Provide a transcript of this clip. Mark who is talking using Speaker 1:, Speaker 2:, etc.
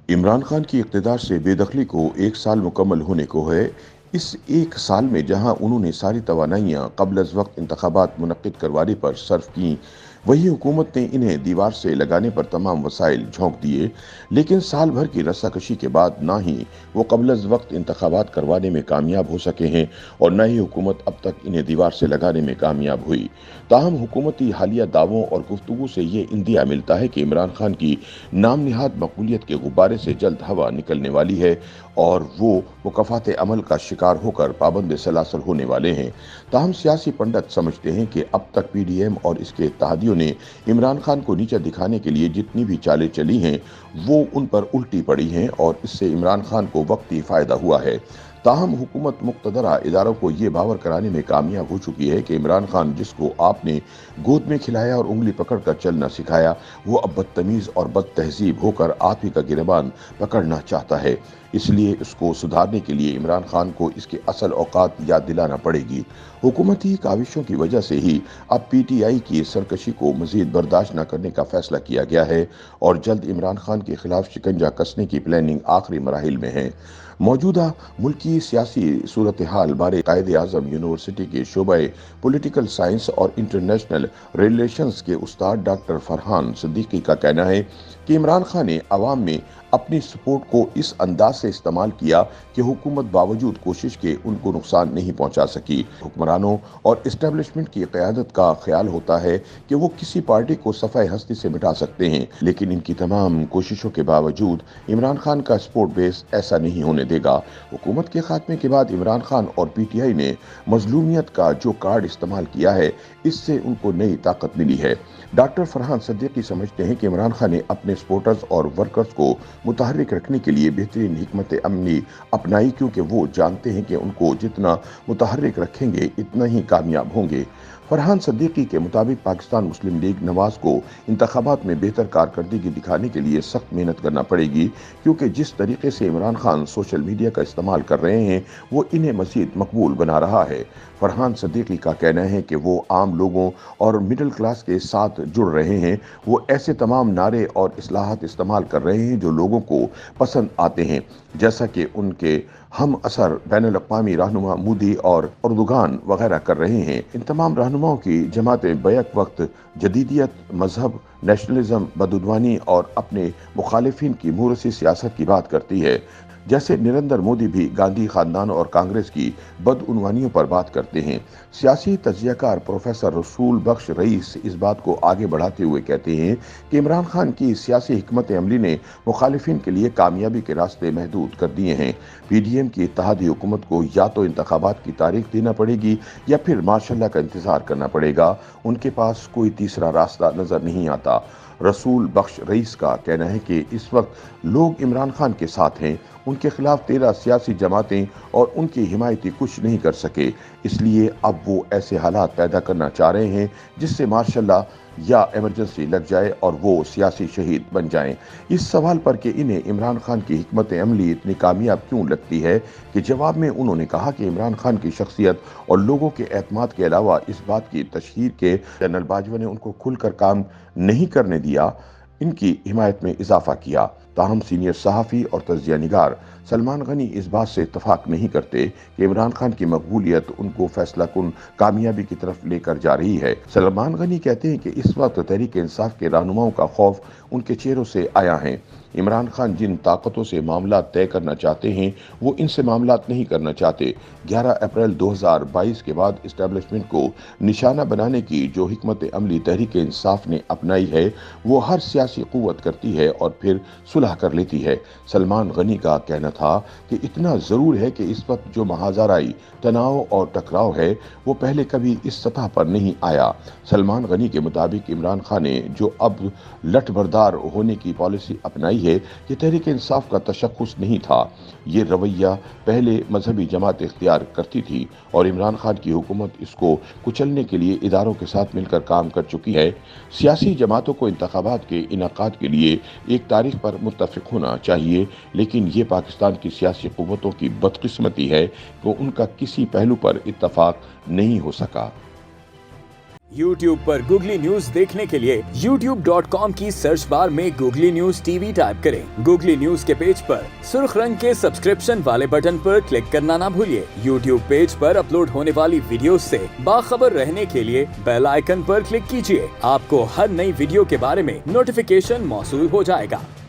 Speaker 1: इमरान खान की इक़्तिदार से बेदखली को 1 साल मुकम्मल होने को है। इस 1 साल में जहां उन्होंने सारी तवानाइयां क़ब्ल अज़ वक्त इंतख़ाबात मुनक़्क़िद करवाने पर सर्फ की, वहीं हुकूमत ने इन्हें दीवार से लगाने पर तमाम वसाइल झोंक दिए। लेकिन साल भर की रस्साकशी के बाद ना ही वो क़ब्ल अज़ वक्त इंतख़ाबात करवाने में कामयाब हो सके हैं और न ही हुकूमत अब तक इन्हें दीवार से लगाने में कामयाब हुई। ताहम हुकूमती हालिया दावों और गुफ्तगू से ये इंदिया मिलता है कि इमरान खान की नाम निहाद मकबूलियत के गुब्बारे से जल्द हवा निकलने वाली है और वो मुकफ़ात अमल का शिकार होकर पाबंद सलासल होने वाले हैं। ताहम सियासी पंडित समझते हैं कि अब तक PDM और इसके इत्तेहादियों ने इमरान खान को नीचा दिखाने के लिए जितनी भी चालें चली हैं, वो उन पर उल्टी पड़ी हैं और इससे इमरान खान को वक्ती फ़ायदा हुआ है। ताहम हुकूमत मुक़्तदरा इदारों को ये बावर कराने में कामयाब हो चुकी है कि इमरान खान, जिसको आपने गोद में खिलाया और उंगली पकड़ कर चलना सिखाया, वो अब बदतमीज़ और बदतहजीब होकर आप ही का गिरबान पकड़ना चाहता है। इसलिए इसको सुधारने के लिए इमरान खान को इसके असल औकात याद दिलाना पड़ेगी। हुकूमती काविशों की वजह से ही अब PTI की सरकशी को मजीद बर्दाश्त न करने का फैसला किया गया है और जल्द इमरान खान के खिलाफ शिकंजा कसने की प्लानिंग आखिरी मराहिल में है। मौजूदा मुल्की सियासी सूरत हाल बारे कायदे आज़म यूनिवर्सिटी के शोबे पॉलिटिकल साइंस और इंटरनेशनल रिलेशंस के उस्ताद डॉक्टर फरहान सिद्दीकी का कहना है कि इमरान खान ने अवाम में अपनी सपोर्ट को इस अंदाज से इस्तेमाल किया कि हुकूमत बावजूद कोशिश के उनको नुकसान नहीं पहुंचा सकी। हुक्मरानों और इस्टेब्लिशमेंट की क़यादत का ख्याल होता है कि वो किसी पार्टी को सफ़ाए हस्ती से मिटा सकते हैं, लेकिन इनकी तमाम कोशिशों के बावजूद इमरान खान का सपोर्ट बेस ऐसा नहीं होने देगा। हुकूमत के खात्मे के बाद इमरान खान और PTI ने मजलूमियत का जो कार्ड इस्तेमाल किया है, इससे उनको नई ताकत मिली है। डॉक्टर फरहान सिद्दीकी समझते हैं कि इमरान खान ने अपने सपोर्टर्स और वर्कर्स को मुतहर्रिक रखने के लिए बेहतरीन हिकमत अमली अपनाई, क्योंकि वो जानते हैं कि उनको जितना मुतहर्रिक रखेंगे इतना ही कामयाब होंगे। फरहान सिद्दीकी के मुताबिक पाकिस्तान मुस्लिम लीग नवाज को इंतखाबात में बेहतर कारकर्दगी दिखाने के लिए सख्त मेहनत करना पड़ेगी, क्योंकि जिस तरीके से इमरान खान सोशल मीडिया का इस्तेमाल कर रहे हैं वो इन्हें मजीद मकबूल बना रहा है। फरहान सिद्दीकी का कहना है कि वो आम लोगों और मिडिल क्लास के साथ जुड़ रहे हैं। वो ऐसे तमाम नारे और इस्लाहात इस्तेमाल कर रहे हैं जो लोगों को पसंद आते हैं, जैसा कि उनके हम असर बैनुल अक़वामी रहनुमा मोदी और अर्दोगान वगैरह कर रहे हैं। इन तमाम रहनुमाओं की जमातें बैक वक्त जदीदियत, मजहब, नेशनलिज्म, बदउनवानी और अपने मुखालिफिन की मूरसी सियासत की बात करती है। जैसे नरेंद्र मोदी भी गांधी खानदान और कांग्रेस की बदउनवानियों पर बात करते हैं। सियासी तज्ज़ियाकार प्रोफेसर रसूल बख्श रईस इस बात को आगे बढ़ाते हुए कहते हैं कि इमरान खान की सियासी हिकमत अमली ने मुखालिफिन के लिए कामयाबी के रास्ते महदूद कर दिए हैं। PDM की इत्तेहादी हुकूमत को या तो इंतखाबात की तारीख देना पड़ेगी या फिर मार्शल का इंतजार करना पड़ेगा। उनके पास कोई तीसरा रास्ता नजर नहीं आता। रसूल बख्श रईस का कहना है कि इस वक्त लोग इमरान खान के साथ हैं। उनके खिलाफ 13 सियासी जमातें और उनकी हिमायती कुछ नहीं कर सके, इसलिए अब वो ऐसे हालात पैदा करना चाह रहे हैं जिससे मार्शल या इमरजेंसी लग जाए और वो सियासी शहीद बन जाएं। इस सवाल पर कि इन्हें इमरान खान की हिकमत अमली इतनी कामयाब क्यों लगती है, कि जवाब में उन्होंने कहा कि इमरान खान की शख्सियत और लोगों के एतमाद के अलावा इस बात की तशहीर के जनरल बाजवा ने उनको खुलकर काम नहीं करने दिया, इनकी हिमायत में इजाफा किया। ताहम सीनियर सहाफ़ी और तज्ज़िया निगार सलमान गनी इस बात से इत्तफाक नहीं करते कि इमरान खान की मकबूलियत उनको फैसला कुन कामयाबी की तरफ लेकर जा रही है। सलमान गनी कहते हैं कि इस वक्त तहरीक इंसाफ के रहनुमाओं का खौफ उनके चेहरों से आया है। इमरान खान जिन ताकतों से मामला तय करना चाहते हैं वो इनसे मामला नहीं करना चाहते। 11 अप्रैल 2022 के बाद इस्टेब्लिशमेंट को निशाना बनाने की जो हिकमत अमली तहरीक इंसाफ ने अपनाई है वो हर सियासी कुव्वत करती है और फिर सुलह कर लेती है। सलमान गनी का कहना था कि इतना ज़रूर है कि इस वक्त जो महाजराई तनाव और टकराव है वो पहले कभी इस सतह पर नहीं आया। सलमान गनी के मुताबिक इमरान खान ने जो अब लठबरदार होने की पॉलिसी अपनाई है ये तहरीक इंसाफ का तशख्खुस नहीं था। ये रवैया पहले मजहबी जमात इख्तियार करती थी और इमरान खान की हुकूमत इसको कुचलने के लिए इदारों के साथ मिलकर काम कर चुकी है। सियासी जमातों को इंतखाबात के इनेकाद के लिए एक तारीख पर मुत्तफिक होना चाहिए, लेकिन ये पाकिस्तान की सियासी कुव्वतों की बदकिस्मती है कि उनका किसी पहलू पर इत्तफाक नहीं हो सका।
Speaker 2: YouTube पर गूगली न्यूज देखने के लिए youtube.com की सर्च बार में गूगली न्यूज टीवी टाइप करें। गूगली न्यूज के पेज पर सुर्ख रंग के सब्सक्रिप्शन वाले बटन पर क्लिक करना ना भूलिए। YouTube पेज पर अपलोड होने वाली वीडियो से बाखबर रहने के लिए बेल आइकन पर क्लिक कीजिए। आपको हर नई वीडियो के बारे में नोटिफिकेशन मौसूल हो जाएगा।